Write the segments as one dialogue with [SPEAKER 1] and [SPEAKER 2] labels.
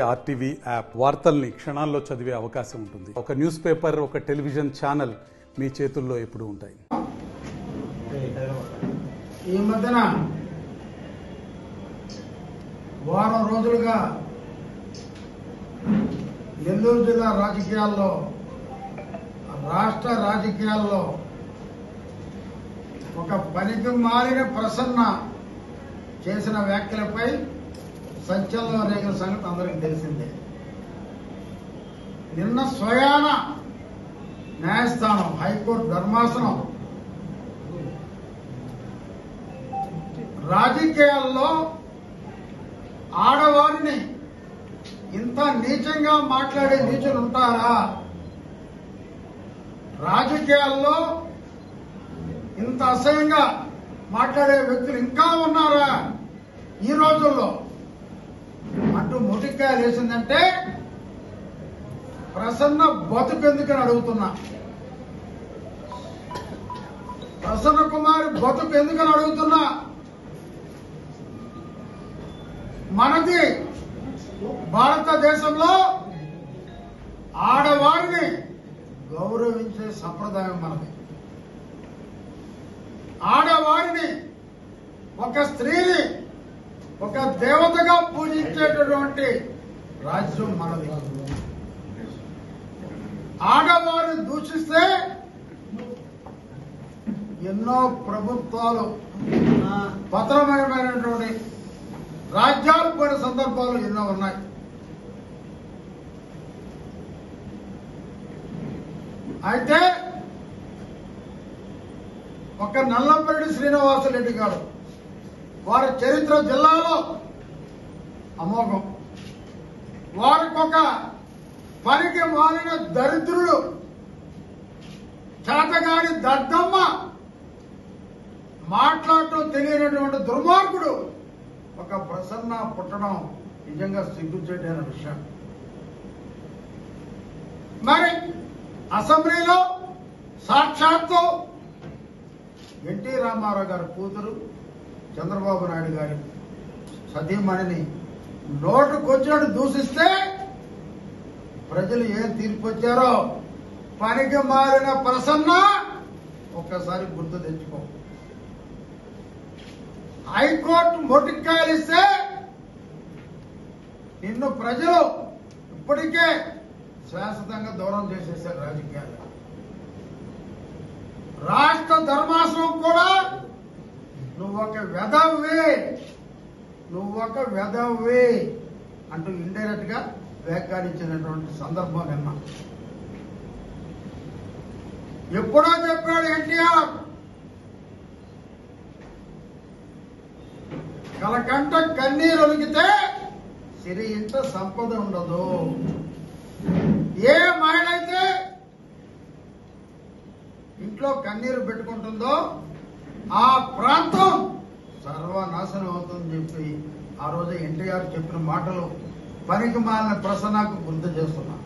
[SPEAKER 1] RTV app వార్తల్ని క్షణాల్లో చదివే అవకాశం ఉంటుంది. ఒక న్యూస్ పేపర్, ఒక టెలివిజన్ ఛానల్ మీ చేతుల్లో ఎప్పుడూ ఉంటాయి.
[SPEAKER 2] ఈ మధ్యన వారం రోజులుగా నెల్లూరు జిల్లా రాజకీయాల్లో, రాష్ట్ర రాజకీయాల్లో ఒక పనికి మాలిన ప్రసన్న చేసిన వ్యాఖ్యలపై సంచలనం రేగిన సంగతి అందరికీ తెలిసిందే. నిన్న స్వయాన న్యాయస్థానం, హైకోర్టు ధర్మాసనం రాజకీయాల్లో ఆడవారిని ఇంత నీచంగా మాట్లాడే నీచులు ఉంటారా? రాజకీయాల్లో ఇంత అసహ్యంగా మాట్లాడే వ్యక్తులు ఇంకా ఉన్నారా ఈ రోజుల్లో అంటూ ముటిక్కాయలు వేసిందంటే ప్రసన్న బతుకెందుకని అడుగుతున్నా. ప్రసన్న కుమారి బతుకు ఎందుకని అడుగుతున్నా. మనది భారతదేశంలో ఆడవారిని గౌరవించే సంప్రదాయం మనది. ఆడవారిని, ఒక స్త్రీని ఒక దేవతగా పూజించేటటువంటి రాజ్యం మనది. ఆడవారిని దూషిస్తే ఎన్నో ప్రభుత్వాలు పతనమైనటువంటి రాజ్యాలు పోయిన సందర్భాలు ఎన్నో ఉన్నాయి. అయితే ఒక నల్లంపల్లి శ్రీనివాసరెడ్డి గారు, వారి చరిత్ర జిల్లాలో అమోఘం. వారికొక పనికి మాలిన దరిద్రుడు, చేతగాని దద్దమ్మ, మాట్లాడటం తెలియనటువంటి దుర్మార్గుడు ఒక ప్రసన్న పుట్టడం నిజంగా సిగ్గుచేటైన విషయం. మరి అసెంబ్లీలో సాక్షాత్తు ఎన్టీ రామారావు గారి కూతురు, చంద్రబాబు నాయుడు గారి సతీమణిని నోటుకొచ్చినట్టు దూషిస్తే ప్రజలు ఏం తీర్పు వచ్చారో పనికి మారిన ప్రసన్న ఒక్కసారి గుర్తు తెచ్చుకో. హైకోర్టు మొటిక్కాయలిస్తే నిన్ను ప్రజలు ఇప్పటికే శాశ్వతంగా దూరం చేసేసారు రాజకీయాలు. రాష్ట్ర ధర్మాసనం కూడా నువ్వొక వెధవే అంటూ ఇండైరెక్ట్ గా వ్యాఖ్యానించినటువంటి సందర్భం నిన్న. ఎప్పుడో చెప్పాడు ఎన్టీఆర్, కలకంట కన్నీరు ఒలికితే సిరి ఇంట సంపద ఉండదు. ఏ మహిళ అయితే ఇంట్లో కన్నీరు పెట్టుకుంటుందో ఆ ప్రాంతం సర్వనాశనం అవుతుందని చెప్పి ఆ రోజు ఎన్టీఆర్ చెప్పిన మాటలు పనికి మాలిన ప్రసన్నకు గుర్తు చేస్తున్నా.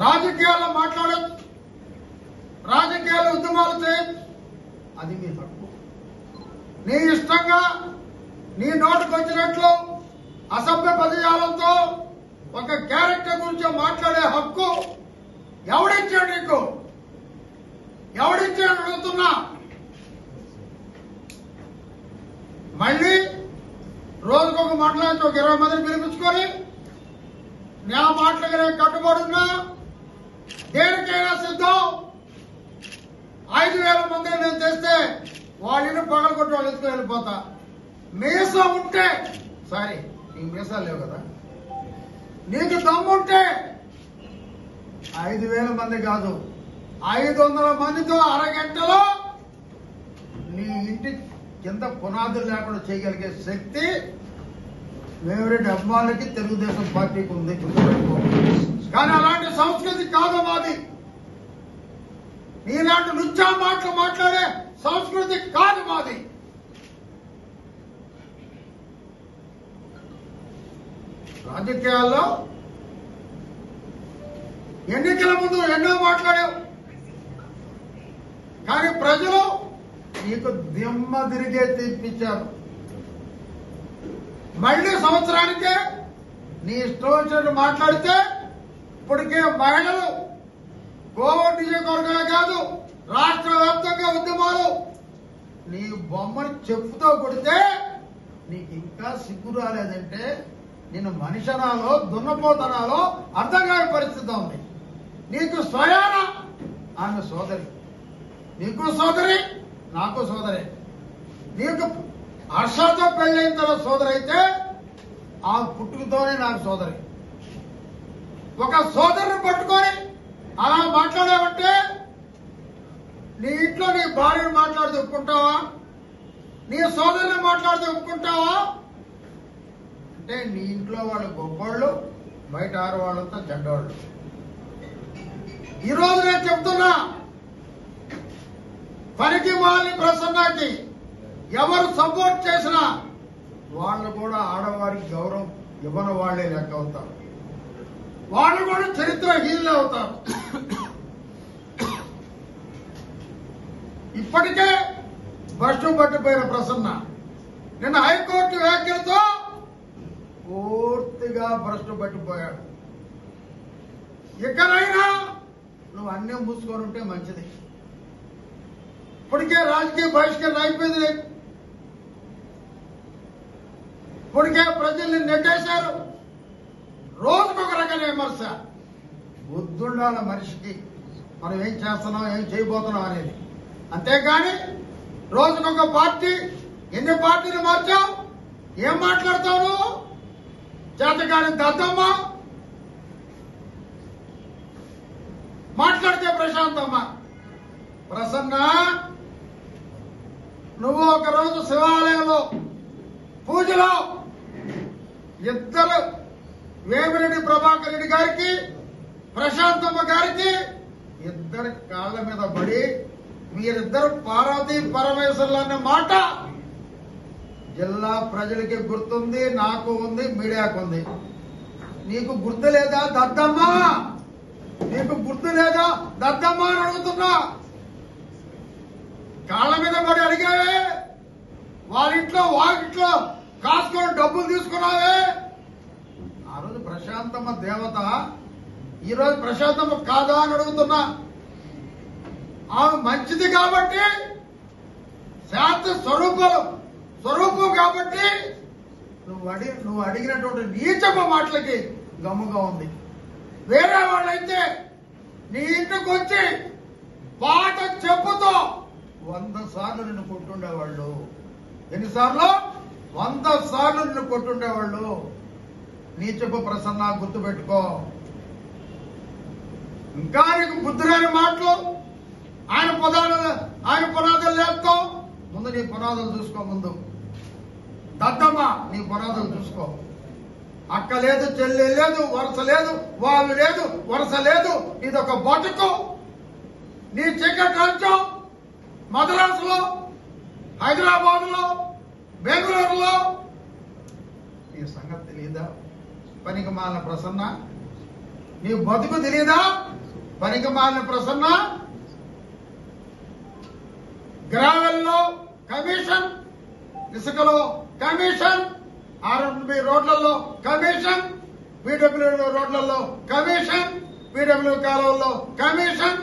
[SPEAKER 2] రాజకీయాల్లో మాట్లాడచ్చు, రాజకీయాలు ఉద్యమాలు చేయొచ్చు, అది మీ హక్కు. నీ ఇష్టంగా నీ నోటికి వచ్చినట్లు అసభ్య పదజాలంతో ఒక క్యారెక్టర్ గురించి మాట్లాడే హక్కు ఎవడిచ్చాడు నీకు? ఎవడిచ్చాడు అడుగుతున్నా. మళ్ళీ రోజుకొక మండలానికి ఒక 20 మందిని పిలిపించుకొని నా మాటలకి కట్టుబడున్నా, దేనికైనా సిద్ధం. 5,000 మందిని నేను తెస్తే వాళ్ళని పగలగొట్టి వాళ్ళు ఎత్తుకు వెళ్ళిపోతా. మీసం ఉంటే, సారీ నీకు మీసాలు లేవు కదా, నీకు దమ్ముంటే 5,000 మంది కాదు 500 మందితో అరగంటలో నీ ఇంటి కింద పునాదులు లేకుండా చేయగలిగే శక్తి వేమిరెడ్డి అభిమానులకి తెలుగుదేశం పార్టీకి ఉంది. కానీ అలాంటి సంస్కృతి కాదు మాది. నీలాంటి లుచ్చా మాటలు మాట్లాడే సంస్కృతి కాదు మాది. రాజకీయాల్లో ఎన్నికల ముందు ఎన్నో మాట్లాడావు, కానీ ప్రజలు నీకు దిమ్మ తిరిగే తీర్పిచ్చారు. మళ్ళీ సంవత్సరానికే నీ ఇష్టం వచ్చినట్టు మాట్లాడితే ఇప్పటికే మహిళలు కోవూరు నియోజకవర్గమే కాదు రాష్ట్ర వ్యాప్తంగా ఉద్యమాలు నీ బొమ్మని చెప్పుతో కొడితే నీకు ఇంకా సిగ్గు రాలేదంటే నేను మనిషనాలో దున్నపోతనాలో అర్థం కాని పరిస్థితి ఉంది. నీకు స్వయాన ఆమె సోదరి, నీకు సోదరి, నాకు సోదరి. నీకు హర్షతో పెళ్ళైన తర్వాత సోదరి అయితే ఆ పుట్టుకతోనే నాకు సోదరి. ఒక సోదరిని పట్టుకొని అలా మాట్లాడావంటే నీ ఇంట్లో నీ భార్యను మాట్లాడితే ఒప్పుకుంటావా? నీ సోదరిని మాట్లాడితే ఒప్పుకుంటావా? అంటే నీ ఇంట్లో వాళ్ళు గొప్పవాళ్ళు, బయట ఆడవాళ్ళంతా చెడ్డవాళ్ళు. ఈరోజు నేను చెప్తున్నా, పనికి మాలిన ప్రసన్నకి ఎవరు సపోర్ట్ చేసినా వాళ్ళు కూడా ఆడవారికి గౌరవం ఇవ్వని వాళ్లే లెక్క అవుతారు. వాళ్ళు కూడా చరిత్రహీనులే అవుతారు. ఇప్పటికే భ్రష్టు పట్టిపోయిన ప్రసన్న నిన్న హైకోర్టు వ్యాఖ్యలతో పూర్తిగా భ్రష్టు పట్టిపోయాడు. ఇకనైనా నువ్వు అన్నీ మూసుకొని ఉంటే మంచిది. ఇప్పటికే రాజకీయ బహిష్కరణ అయిపోయింది. ఇప్పటికే ప్రజల్ని నెట్టేశారు. రోజుకొక రకమైన విమర్శ. బుద్ధుండాల మనిషికి మనం ఏం చేస్తున్నాం, ఏం చేయబోతున్నాం అనేది. అంతేకాని రోజుకొక పార్టీ, ఎన్ని పార్టీలు మార్చావు, ఏం మాట్లాడతావు నువ్వు? చేతకాని దద్దమ్మ మాట్లాడితే ప్రశాంతమ్మ. ప్రసన్న, నువ్వు ఒకరోజు శివాలయంలో పూజలో ఇద్దరు వేమిరెడ్డి ప్రభాకర్ రెడ్డి గారికి, ప్రశాంతమ్మ గారికి ఇద్దరి కాళ్ల మీద పడి మీరిద్దరు పార్వతీ పరమేశ్వర్లు అనే మాట జిల్లా ప్రజలకి గుర్తుంది, నాకు ఉంది, మీడియాకు ఉంది. నీకు గుర్తు లేదా దద్దమ్మ? నీకు గుర్తు లేదా దద్దమ్మ అని అడుగుతున్నా. కాళ్ల మీద పడి అడిగావే, వాళ్ళింట్లో వాకిట్లో కాసుకొని డబ్బులు తీసుకున్నావే. ఆ రోజు ప్రశాంతమ్మ దేవత, ఈ రోజు ప్రశాంతమ్మ కాదా అని అడుగుతున్నా. ఆమె మంచిది కాబట్టి, శాంతి స్వరూపం కాబట్టి నువ్వు అడిగినటువంటి నీచమ్మ మాటలకి గమ్ముగా ఉంది. వేరే వాళ్ళైతే నీ ఇంటికి వచ్చి పాట చెప్పుతో 100 సార్లు నిన్ను కొట్టుండేవాళ్ళు. ఎన్నిసార్లు? 100 సార్లు నిన్ను కొట్టుండేవాళ్ళు. నీ చెప్పు ప్రసన్న, గుర్తుపెట్టుకో. ఇంకా నీకు బుద్ధి రాని మాటలు, ఆయన పునాదులు లేపుతాం. ముందు నీ పునాదులు చూసుకో. ముందు దద్దమ్మ, నీ పునాదులు చూసుకో. అక్క లేదు, చెల్లి లేదు, వరుస లేదు, వావి లేదు, వరుస లేదు. ఇదొక బతుకు. నీ చీకటి రాజ్యం మద్రాసులో, హైదరాబాద్ లో, బెంగళూరులో. నీ సంగతి తెలియదా పనికి మాలిన ప్రసన్న? నీ బతుకు తెలియదా పనికి మాలిన ప్రసన్న? గ్రావెల్లో కమిషన్, ఇసుకలో కమిషన్, ఆర్ఎండ్బి రోడ్లలో కమిషన్, పీడబ్ల్యూ రోడ్లలో కమిషన్, పీడబ్ల్యూ కాలువల్లో కమిషన్.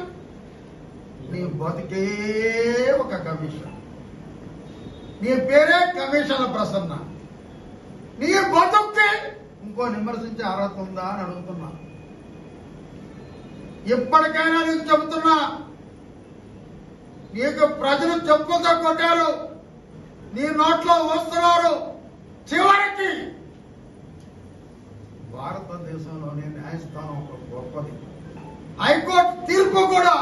[SPEAKER 2] నీ బతికే ఒక కమిషన్. నీ పేరే కమిషన్ ప్రసన్న. నీ బతుక్కి ఇంకో విమర్శించే అర్హత ఉందా అని అడుగుతున్నా. ఇప్పటికైనా నీకు చెబుతున్నా, నీకు ప్రజలు చెప్పుతో కొట్టారు, నీ నోట్లో వస్తున్నారు. చివరికి భారతదేశంలోనే న్యాయస్థానం ఒక గొప్పది. హైకోర్టు తీర్పు కూడా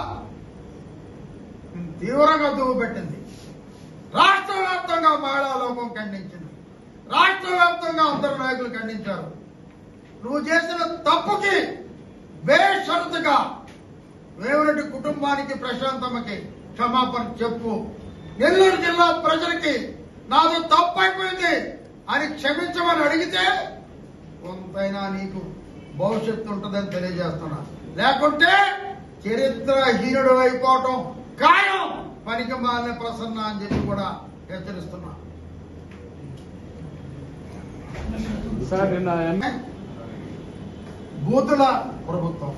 [SPEAKER 2] తీవ్రంగా దువ్వుపెట్టింది. రాష్ట్ర వ్యాప్తంగా మహిళా లోకం ఖండించింది. రాష్ట్ర వ్యాప్తంగా అందరు నాయకులు ఖండించారు. నువ్వు చేసిన తప్పుకి బేషరతుగా వేమిరెడ్డి కుటుంబానికి, ప్రశాంతమ్మకి క్షమాపణ చెప్పు. నెల్లూరు జిల్లా ప్రజలకి నాది తప్పు అయిపోయింది అని క్షమించమని అడిగితే కొంతైనా నీకు భవిష్యత్తు ఉంటుందని తెలియజేస్తున్నా. లేకుంటే చరిత్రహీనుడు అయిపోవటం ఖాయం. పనికి మాలిన ప్రసన్న అని చెప్పి కూడా హెచ్చరిస్తున్నా.
[SPEAKER 1] సార్, నిన్న
[SPEAKER 2] బూతుల ప్రభుత్వం.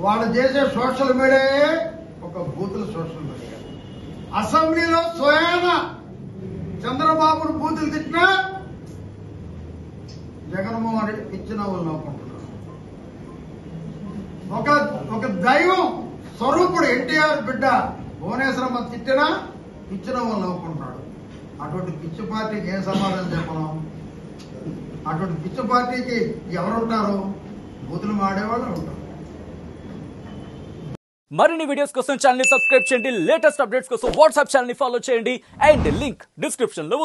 [SPEAKER 2] వాళ్ళు చేసే సోషల్ మీడియాయే ఒక బూతుల సోషల్ మీడియా. అసెంబ్లీలో స్వయాన చంద్రబాబును బూతులు తిట్టినా జగన్మోహన్ రెడ్డి పిచ్చిన వాళ్ళు నవ్వుకుంటున్నారు. ఒక దైవం స్వరూపుడు ఎన్టీఆర్ బిడ్డ భువనేశ్వరమ్మ తిట్టినా పిచ్చిన వాళ్ళు నవ్వుకుంటున్నాడు. అటువంటి పిచ్చి పార్టీకి ఏం సమాధానం చెప్పను? అటువంటి పిచ్చి పార్టీకి ఎవరుంటారు? బూతులు మాడేవాళ్ళు ఉంటారు.
[SPEAKER 3] మరిన్ని వీడియోస్ కోసం ఛానల్ ని సబ్స్క్రైబ్ చేయండి. లేటెస్ట్ అప్డేట్స్ కోసం వాట్సాప్ ఛానల్ ని ఫాలో చేయండి. అండ్ లింక్ డిస్క్రిప్షన్ లో